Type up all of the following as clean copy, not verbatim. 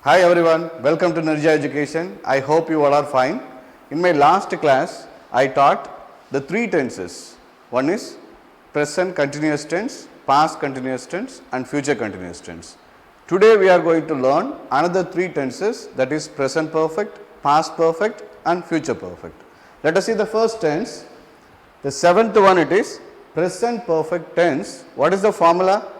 Hi everyone, welcome to Nirja Education. I hope you all are fine. In my last class, I taught the three tenses. One is present continuous tense, past continuous tense and future continuous tense. Today we are going to learn another three tenses, that is present perfect, past perfect and future perfect. Let us see the first tense. The seventh one, it is present perfect tense. What is the formula?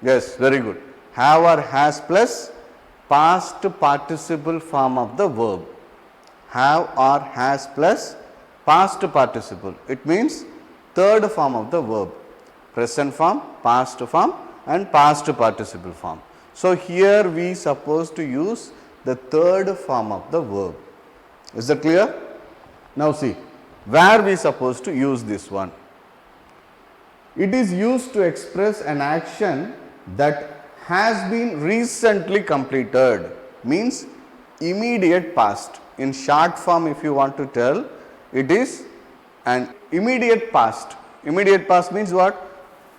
Yes, very good. Have or has plus past participle form of the verb. Have or has plus past participle. It means third form of the verb. Present form, past form and past participle form. So, here we supposed to use the third form of the verb. Is that clear? Now see, where we supposed to use this one? It is used to express an action that has been recently completed, means immediate past. In short form, if you want to tell, it is an immediate past. Immediate past means what?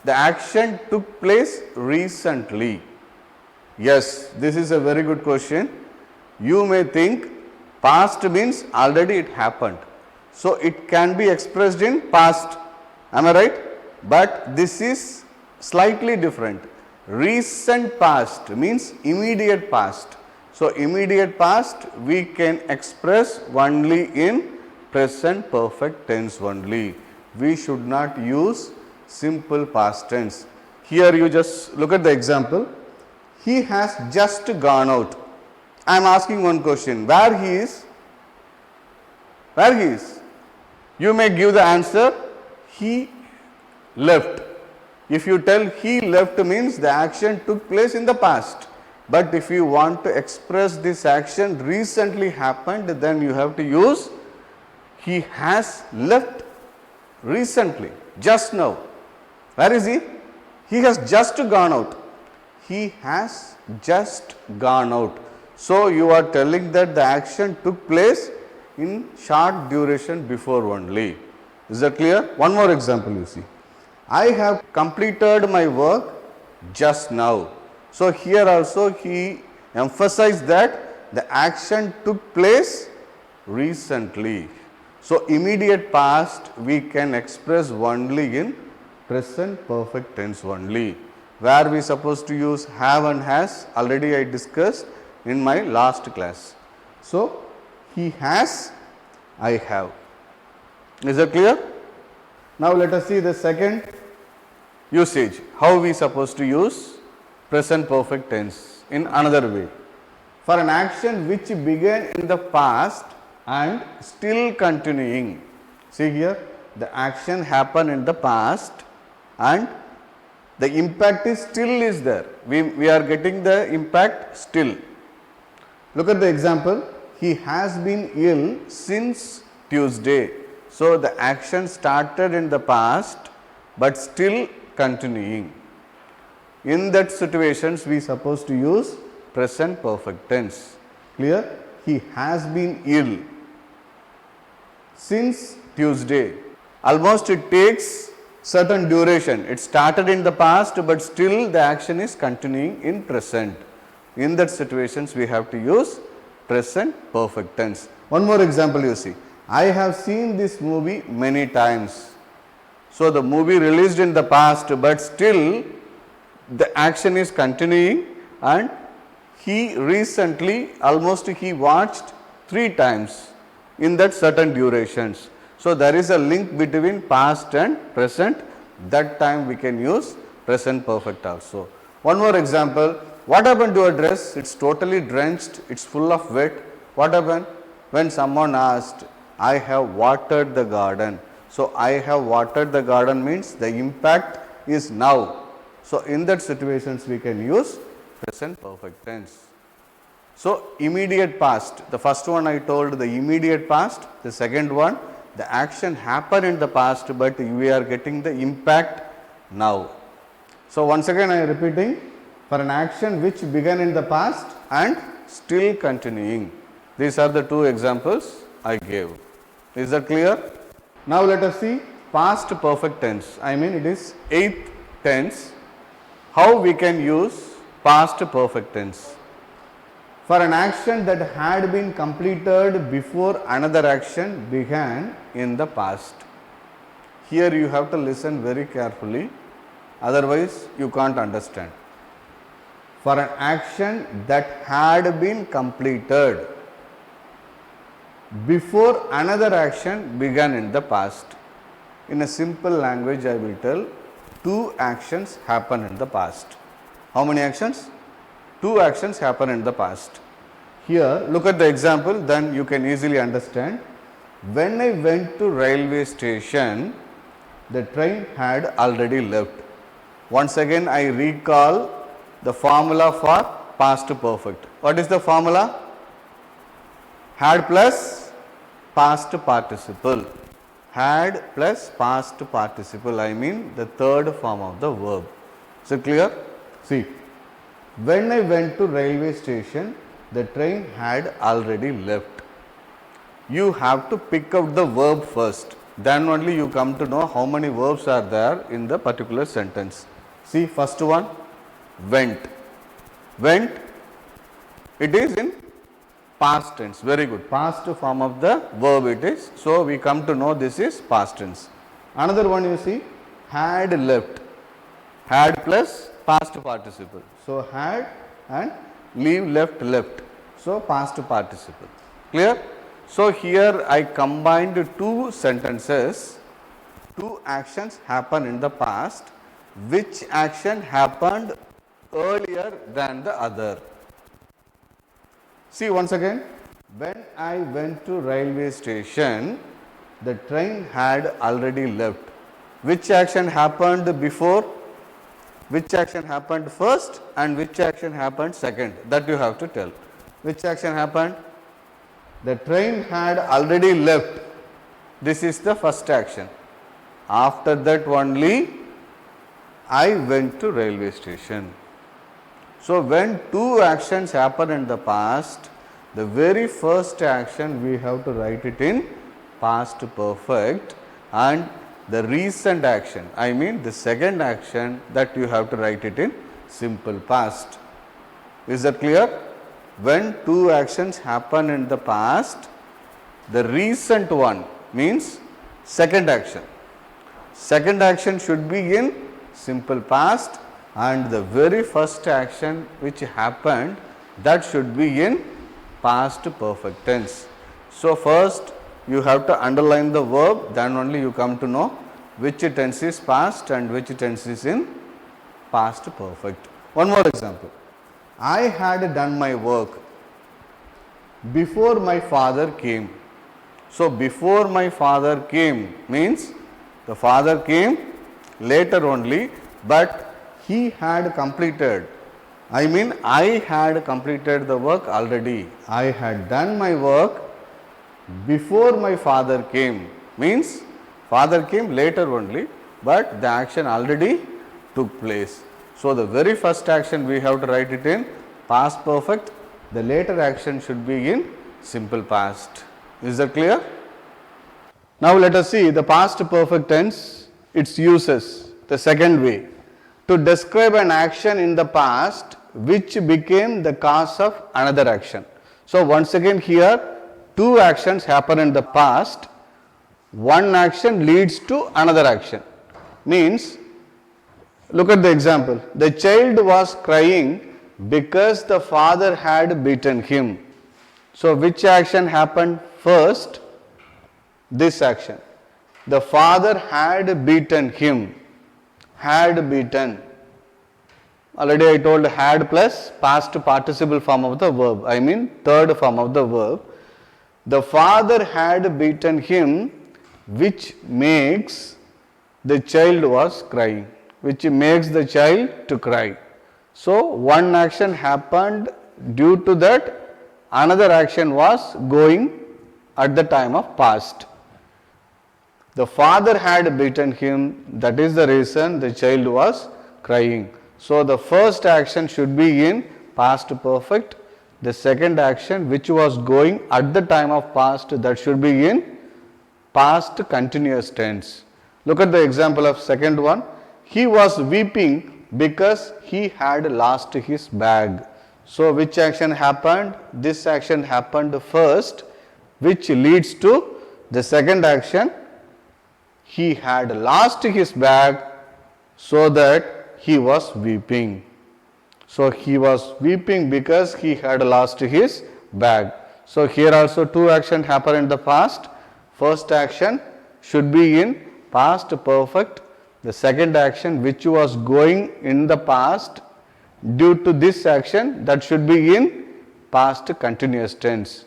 The action took place recently. Yes, this is a very good question. You may think past means already it happened. So, it can be expressed in past. Am I right? But this is slightly different. Recent past means immediate past. So, immediate past we can express only in present perfect tense only. We should not use simple past tense. Here you just look at the example. He has just gone out. I am asking one question. Where he is? Where he is? You may give the answer, he left. If you tell he left means the action took place in the past. But if you want to express this action recently happened, then you have to use he has left recently, just now. Where is he? He has just gone out. He has just gone out. So, you are telling that the action took place in short duration before only. Is that clear? One more example you see. I have completed my work just now. So, here also he emphasized that the action took place recently. So, immediate past we can express only in present perfect tense only. Where we supposed to use have and has, already I discussed in my last class. So, he has, I have. Is that clear? Now, let us see the second usage, how we supposed to use present perfect tense in another way. For an action which began in the past and still continuing. See here, the action happened in the past and the impact is still is there. We are getting the impact still. Look at the example. He has been ill since Tuesday. So, the action started in the past, but still continuing. In that situations, we supposed to use present perfect tense. Clear? He has been ill since Tuesday. Almost it takes certain duration. It started in the past, but still the action is continuing in present. In that situations, we have to use present perfect tense. One more example you see. I have seen this movie many times. So, the movie released in the past, but still the action is continuing and he recently almost he watched 3 times in that certain durations. So, there is a link between past and present, that time we can use present perfect also. One more example, what happened to a dress? It is totally drenched, it is full of wet. What happened? When someone asked, I have watered the garden. So, I have watered the garden means the impact is now. So, in that situations we can use present perfect tense. So, immediate past, the first one I told the immediate past, the second one the action happened in the past, but we are getting the impact now. So, once again I am repeating, for an action which began in the past and still continuing. These are the two examples I gave. Is that clear? Now, let us see past perfect tense. I mean it is 8th tense. How we can use past perfect tense. For an action that had been completed before another action began in the past. Here you have to listen very carefully, otherwise you can't understand. For an action that had been completed before another action began in the past. In a simple language I will tell, two actions happen in the past. How many actions? Two actions happen in the past. Here look at the example, then you can easily understand. When I went to railway station, the train had already left. Once again I recall the formula for past perfect. What is the formula? Had plus past participle. Had plus past participle, I mean the third form of the verb. So clear? See, when I went to railway station, the train had already left. You have to pick out the verb first, then only you come to know how many verbs are there in the particular sentence. See, first one, went. Went, it is in past tense, very good, past form of the verb it is. So we come to know this is past tense. Another one you see, had left, had plus past participle. So had and leave, left, left. So past participle. Clear? So here I combined two sentences, two actions happen in the past. Which action happened earlier than the other? See once again, when I went to railway station, the train had already left. Which action happened before? Which action happened first and which action happened second? That you have to tell. Which action happened? The train had already left. This is the first action. After that only I went to railway station. So when two actions happen in the past, the very first action we have to write it in past perfect, and the recent action, I mean the second action, that you have to write it in simple past. Is that clear? When two actions happen in the past, the recent one means second action. Second action should be in simple past, and the very first action which happened, that should be in past perfect tense. So first you have to underline the verb, then only you come to know which tense is past and which tense is in past perfect. One more example. I had done my work before my father came. So before my father came means the father came later only, but he had completed. I mean I had completed the work already. I had done my work before my father came means father came later only, but the action already took place. So the very first action we have to write it in past perfect, the later action should be in simple past. Is that clear? Now let us see the past perfect tense, its uses, the second way. To describe an action in the past which became the cause of another action. So once again here two actions happen in the past, one action leads to another action. Means, look at the example. The child was crying because the father had beaten him. So which action happened first? This action. The father had beaten him. Had beaten. Already I told had plus past participle form of the verb, I mean third form of the verb. The father had beaten him, which makes the child was crying, which makes the child to cry. So one action happened, due to that another action was going at the time of past. The father had beaten him, that is the reason the child was crying. So the first action should be in past perfect, the second action which was going at the time of past, that should be in past continuous tense. Look at the example of second one. He was weeping because he had lost his bag. So, which action happened? This action happened first, which leads to the second action. He had lost his bag, so that he was weeping. So, he was weeping because he had lost his bag. So, here also two actions happen in the past. First action should be in past perfect. The second action which was going in the past, due to this action, that should be in past continuous tense.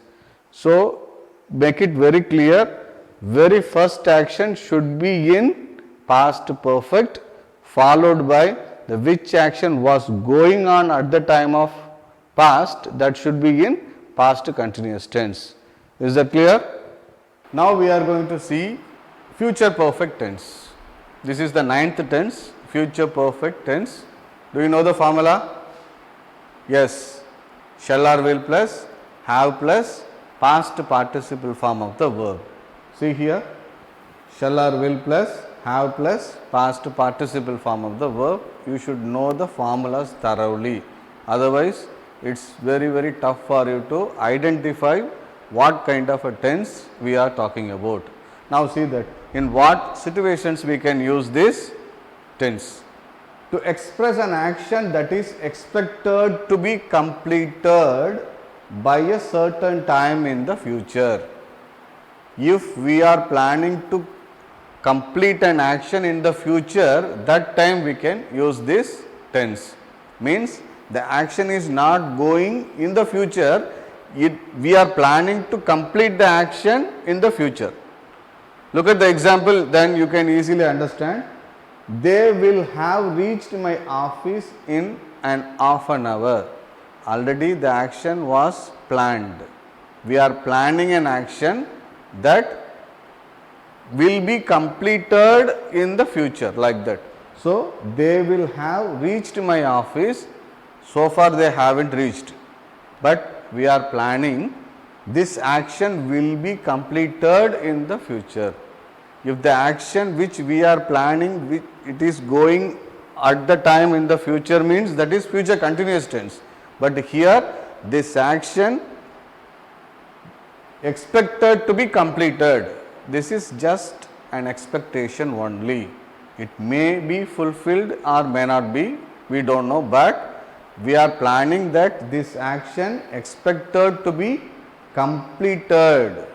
So, make it very clear, very first action should be in past perfect, followed by the which action was going on at the time of past, that should be in past continuous tense. Is that clear? Now, we are going to see future perfect tense. This is the ninth tense, future perfect tense. Do you know the formula? Yes, shall or will plus have plus past participle form of the verb. See here, shall or will plus have plus past participle form of the verb. You should know the formulas thoroughly, otherwise it is very tough for you to identify what kind of a tense we are talking about. Now, see that in what situations we can use this tense. To express an action that is expected to be completed by a certain time in the future. If we are planning to complete an action in the future, that time we can use this tense. Means the action is not going in the future, we are planning to complete the action in the future. Look at the example, then you can easily understand. They will have reached my office in an half an hour. Already the action was planned. We are planning an action that will be completed in the future, like that. So, they will have reached my office. So far they haven't reached, but we are planning this action will be completed in the future. If the action which we are planning, it is going at the time in the future, means that is future continuous tense. But here this action expected to be completed, this is just an expectation only. It may be fulfilled or may not be, we do not know, but we are planning that this action expected to be completed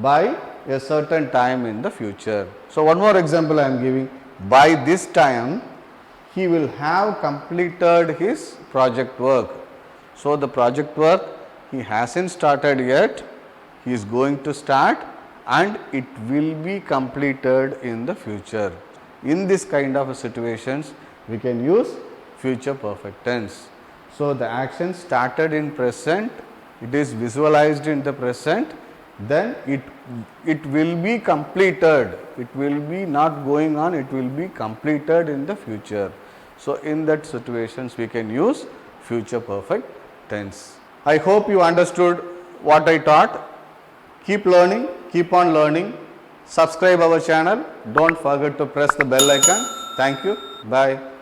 by a certain time in the future. So, one more example I am giving. By this time he will have completed his project work. So, the project work he hasn't started yet, he is going to start and it will be completed in the future. In this kind of situations we can use future perfect tense. So, the action started in present, it is visualized in the present, then it will be completed, it will be not going on, it will be completed in the future. So, in that situations we can use future perfect tense. I hope you understood what I taught. Keep learning, keep on learning. Subscribe our channel, don't forget to press the bell icon. Thank you, bye.